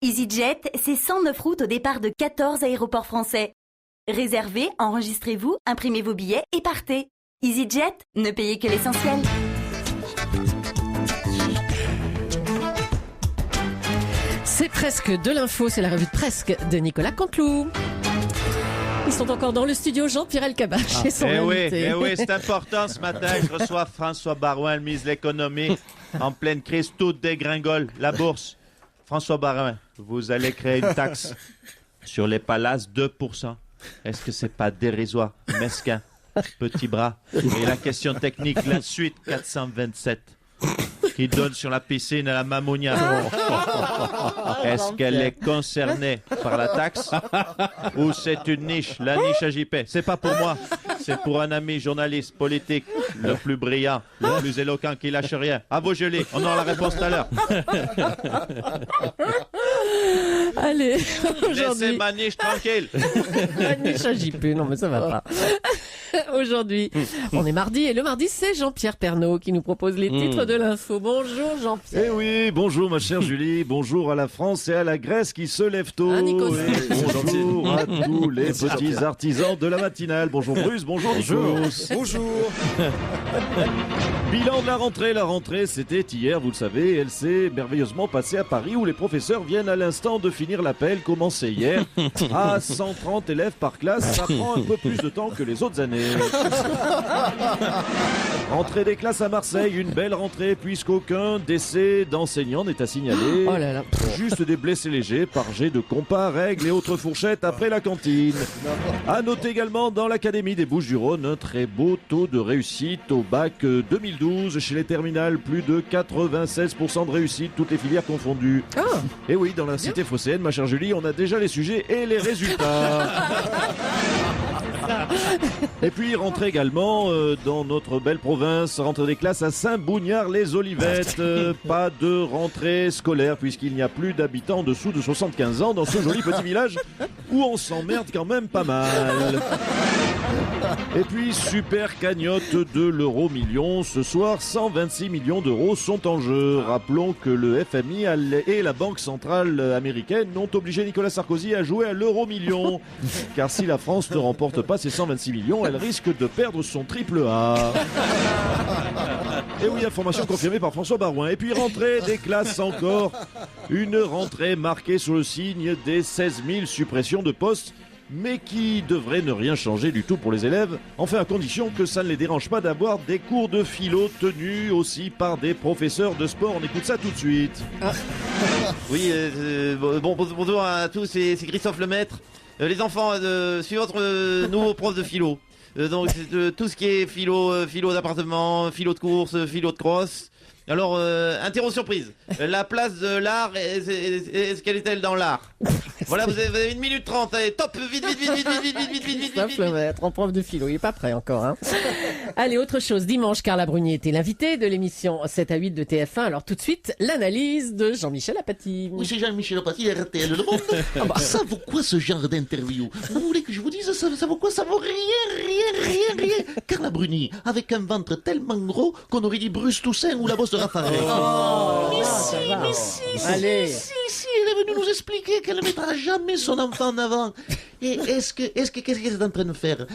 EasyJet, c'est 109 routes au départ de 14 aéroports français. Réservez, enregistrez-vous, imprimez vos billets et partez. EasyJet, ne payez que l'essentiel. C'est presque de l'info, c'est la revue de Presque de Nicolas Canteloup. Ils sont encore dans le studio, Jean-Pierre Elkabbach et son invité. Oui, c'est important ce matin. Je reçois François Barouin, le ministre de l'économie, en pleine crise, tout dégringole, la bourse. François Barouin, vous allez créer une taxe sur les palaces, 2%. Est-ce que c'est pas dérisoire, mesquin, petit bras? Et la question technique, la suite 427, qui donne sur la piscine à la Mamounia. Est-ce qu'elle est concernée par la taxe ou c'est une niche, la niche à JP? C'est pas pour moi, c'est pour un ami journaliste politique, le plus brillant, le plus éloquent qui lâche rien. À vos gelés, on aura la réponse tout à l'heure. Allez, Laissez aujourd'hui... ma niche tranquille. La niche à JP, non mais ça va pas. Aujourd'hui, on est mardi et le mardi, c'est Jean-Pierre Pernaut qui nous propose les titres de l'info. Bonjour Jean-Pierre. Eh oui, bonjour ma chère Julie, bonjour à la France et à la Grèce qui se lèvent tôt. Ah, Nico. Et bonjour à tous les petits artisans de la matinale. Bonjour Bruce, bonjour Nikos. Bonjour. Bilan de la rentrée c'était hier, vous le savez, elle s'est merveilleusement passée à Paris où les professeurs viennent à l'instant de finir l'appel commencé hier. À 130 élèves par classe, ça prend un peu plus de temps que les autres années. Rentrée des classes à Marseille, une belle rentrée puisqu'aucun décès d'enseignants n'est à signaler. Oh là là. Juste des blessés légers par jet de compas, règles et autres fourchettes après la cantine. À noter également dans l'Académie des Bouches-du-Rhône un très beau taux de réussite au bac 2012 chez les terminales, plus de 96% de réussite, toutes les filières confondues. Et oui, dans la cité phocéenne, ma chère Julie, on a déjà les sujets et les résultats. Et puis rentrée également dans notre belle province, rentrée des classes à Saint-Bouniard-les-Olivettes. Pas de rentrée scolaire puisqu'il n'y a plus d'habitants en dessous de 75 ans dans ce joli petit village où on s'emmerde quand même pas mal. Et puis super cagnotte de l'euro-million. Ce soir, 126 millions d'euros sont en jeu. Rappelons que le FMI et la Banque centrale américaine ont obligé Nicolas Sarkozy à jouer à l'euro-million. Car si la France ne remporte pas ses 126 millions, elle risque de perdre son triple A. Et oui, information confirmée par François Barouin. Et puis rentrée des classes encore. Une rentrée marquée sous le signe des 16 000 suppressions de postes, mais qui devrait ne rien changer du tout pour les élèves, enfin à condition que ça ne les dérange pas d'avoir des cours de philo tenus aussi par des professeurs de sport. On écoute ça tout de suite. Oui, bonjour à tous, c'est Christophe Lemaître. Les enfants, suivez votre nouveau prof de philo. Donc c'est tout ce qui est philo d'appartement, philo de course, philo de cross. Alors, interro surprise. La place de l'art, est-ce qu'elle est-elle dans l'art? Voilà, vous avez 1 minute 30. Allez, top, vite. Christophe Lemaître, en prof de philo, il est pas prêt encore. Hein. Allez, autre chose. Dimanche, Carla Bruni était l'invitée de l'émission 7 à 8 de TF1. Alors tout de suite, l'analyse de Jean-Michel Apathy. Oui, c'est Jean-Michel Apathy, RTL Le Monde. Ça vaut quoi ce genre d'interview? Vous voulez que je vous dise ça vaut quoi? Ça vaut rien. Carla Bruni, avec un ventre tellement gros qu'on aurait dit Bruce Toussaint ou la bosse de Raffarin. Mais si, elle est venue nous expliquer qu'elle ne mettra jamais son enfant en avant. Et qu'est-ce qu'elle est en train de faire?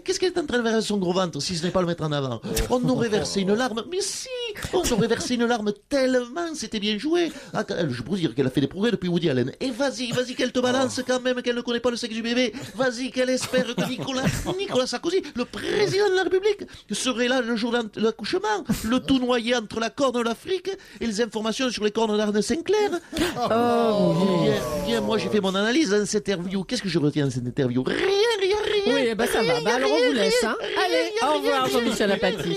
Qu'est-ce qu'elle est en train de faire avec son gros ventre si ce n'est pas le mettre en avant? On aurait versé une larme, mais si, on aurait versé une larme tellement c'était bien joué. Je peux vous dire qu'elle a fait des progrès depuis Woody Allen. Et vas-y qu'elle te balance quand même, qu'elle ne connaît pas le sexe du bébé. Vas-y qu'elle espère que Nicolas Sarkozy, le président de la République, serait là le jour de l'accouchement, le tout noyé entre la corne de l'Afrique et les informations sur les cornes d'Arne Sinclair. Bien, moi j'ai fait mon analyse dans cette interview. Qu'est-ce que je retiens de cette interview? Rien. Oui, ça va. Alors on vous laisse. Hein. Allez, au revoir Jean-Michel Apathy.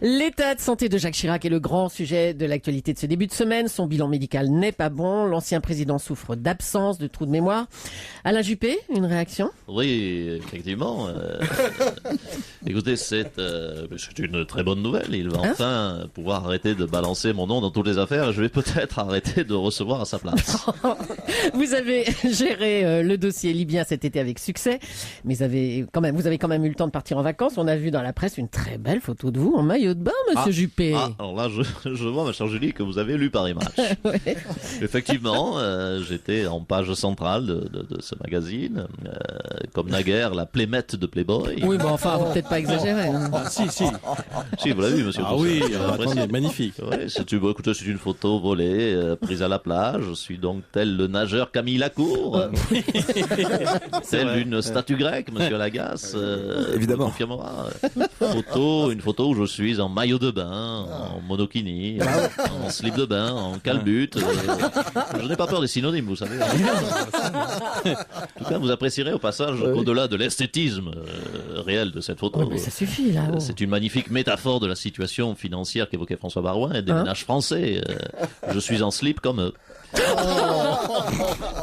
L'état de santé de Jacques Chirac est le grand sujet de l'actualité de ce début de semaine. Son bilan médical n'est pas bon. L'ancien président souffre d'absence, de trou de mémoire. Alain Juppé, une réaction? Oui, effectivement. Écoutez, c'est une très bonne nouvelle. Il va enfin pouvoir arrêter de balancer mon nom dans toutes les affaires. Je vais peut-être arrêter de recevoir à sa place. Vous avez géré le dossier libyen cet été avec succès, mais vous avez quand même eu le temps de partir en vacances. On a vu dans la presse une très belle photo de vous en maillot maillot de bain, monsieur Juppé. Alors là, je vois, ma chère Julie, que vous avez lu Paris Match. Ouais. Effectivement, j'étais en page centrale de ce magazine, comme naguère la Playmate de Playboy. Oui, bon, enfin, faut peut-être pas exagérer. Hein. Si. Si, vous l'avez vu, monsieur. Ah Toussaint. oui, C'est attendez, impressionnant. magnifique. Ouais, écoutez, c'est une photo volée, prise à la plage. Je suis donc tel le nageur Camille Lacour, tel une statue grecque, monsieur Lagasse. Évidemment. me confirmera. Une photo où je suis en maillot de bain, en monokini, en slip de bain, en calbute. Je n'ai pas peur des synonymes, vous savez. En tout cas, vous apprécierez au passage, au-delà de l'esthétisme réel de cette photo. Oui, mais ça suffit, là. Oh. C'est une magnifique métaphore de la situation financière qu'évoquait François Barouin et des ménages français. Je suis en slip comme eux.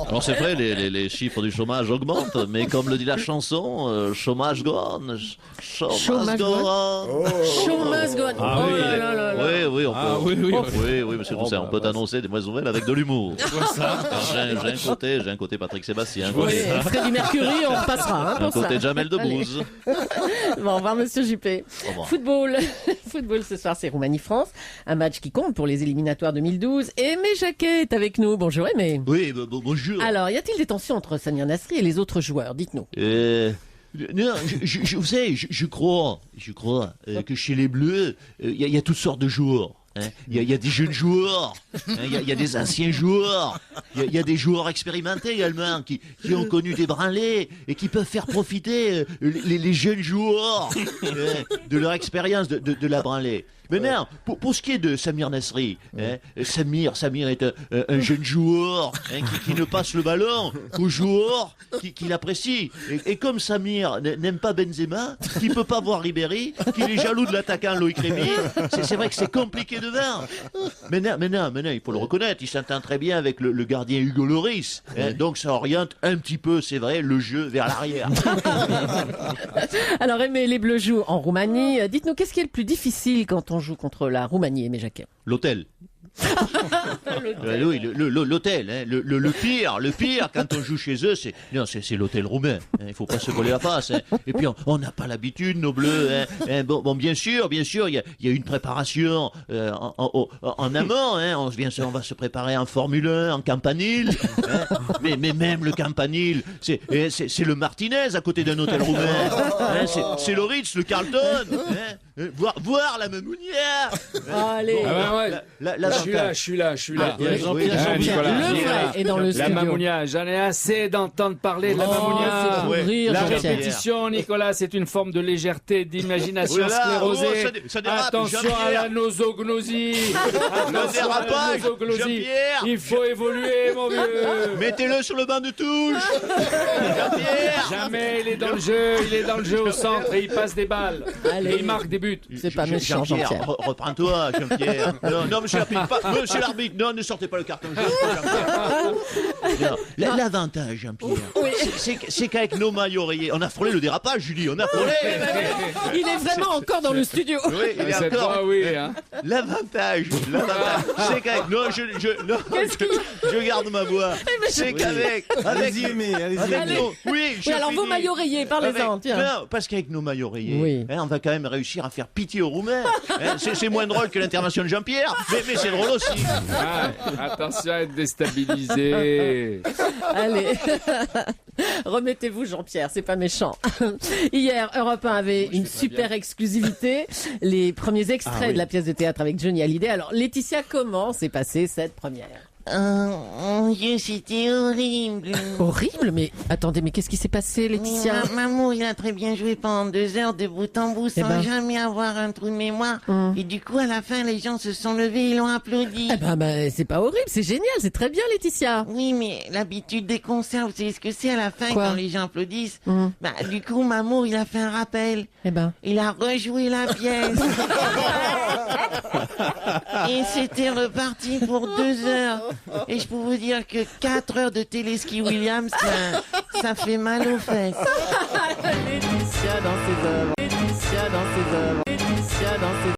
Alors c'est vrai, les chiffres du chômage augmentent, mais comme le dit la chanson, chômage go on, chômage go on. Chômage go on. Ah Oh oui. là là là là. Oui, on peut. Ah oui. Monsieur Toussaint, on peut annoncer des mauvaises nouvelles avec de l'humour. J'ai un côté Patrick Sébastien, Oui, Freddie Mercury, on repassera hein, un pour ça. côté Jamel Allez. Debbouze. Bon, au revoir, monsieur Juppé. Au revoir. Football ce soir, c'est Roumanie-France. Un match qui compte pour les éliminatoires 2012. Aimé Jacquet est avec nous. Bonjour, Aimé. Oui, bonjour. Alors, y a-t-il des tensions entre Samir Nasri et les autres joueurs? Dites-nous. Non, vous savez, je crois que chez les Bleus, il y a toutes sortes de joueurs. Il y a des jeunes joueurs, il y a des anciens joueurs, il y a des joueurs expérimentés également qui ont connu des branlées et qui peuvent faire profiter les jeunes joueurs de leur expérience de la branlée. Maintenant, pour ce qui est de Samir Nasri, Samir est un jeune joueur qui ne passe le ballon qu'aux joueurs qui l'apprécient. Et comme Samir n'aime pas Benzema, qui peut pas voir Ribéry, qu'il est jaloux de l'attaquant Loïc Rémy, c'est vrai que c'est compliqué de voir. Maintenant, il faut le reconnaître, il s'entend très bien avec le gardien Hugo Lloris. Donc ça oriente un petit peu, c'est vrai, le jeu vers l'arrière. Alors, Aimé, les Bleus jouent en Roumanie. Dites-nous, qu'est-ce qui est le plus difficile quand on joue contre la Roumanie, Aimé Jacquet? L'hôtel. Oui, l'hôtel, le pire quand on joue chez eux, c'est l'hôtel roumain. Il faut pas se voler la face. Et puis on n'a pas l'habitude, nos Bleus. Bon, bien sûr, il y a une préparation en amont. On va se préparer en Formule 1, en campanile. Mais même le campanile, c'est le Martinez à côté d'un hôtel roumain. C'est le Ritz, le Carlton. Voir la Memounière. Allez, Je suis là. Jean-Pierre, Nicolas. le vrai est dans le La studio. Mamounia, j'en ai assez d'entendre parler de la Oh, Mamounia. c'est pour rire, La Jean-Pierre. répétition, Nicolas, c'est une forme de légèreté, d'imagination Oh là là, sclérosée. ça dérape, Attention à la nosognosie. Attention à la dérapage, nosognosie. Jean-Pierre. Il faut évoluer, mon vieux. Mettez-le sur le banc de touche. Jean-Pierre. Jamais il est dans le jeu au centre et il passe des balles. Allez. Et il marque des buts. C'est pas méchant, Jean-Pierre. Reprends-toi, Jean-Pierre. Non, monsieur l'arbitre, non, ne sortez pas le carton jaune, Jean-Pierre. Non, l'avantage, Jean-Pierre, c'est qu'avec nos maillots rayés, on a frôlé le dérapage, Julie, on a frôlé. Il est vraiment encore dans le studio. Oui, il est Cette encore. fois, oui. Hein. L'avantage, c'est qu'avec je garde ma voix. C'est qu'avec Allez-y, Aimé, allez-y. Allez. nos, Oui, alors vos maillots rayés, parlez-en, tiens. Non, parce qu'avec nos maillots rayés, Oui. on va quand même réussir à faire pitié aux Roumains. C'est moins drôle que l'intervention de Jean-Pierre, mais c'est drôle aussi. Ah, attention à être déstabilisé. Allez. Remettez-vous, Jean-Pierre, c'est pas méchant. Hier, Europe 1 avait une super exclusivité. Les premiers extraits de la pièce de théâtre avec Johnny Hallyday. Alors, Laetitia, comment s'est passée cette première? Mon Dieu, c'était horrible. Horrible, mais attendez, mais qu'est-ce qui s'est passé, Laetitia? Maman, il a très bien joué pendant 2 heures de bout en bout sans ben. jamais avoir un trou de mémoire. Et du coup, à la fin, les gens se sont levés et l'ont applaudi. Eh ben, c'est pas horrible, c'est génial, c'est très bien, Laetitia. Oui, mais l'habitude des concerts, vous savez ce que c'est à la fin Quoi quand les gens applaudissent? Hum. Bah, du coup, maman, il a fait un rappel. Eh ben. Il a rejoué la pièce. Et c'était reparti pour 2 heures. Et je peux vous dire que 4 heures de Téléski Williams, ça fait mal aux fesses. Laetitia dans ses œuvres. Laetitia dans ses œuvres. Laetitia dans ses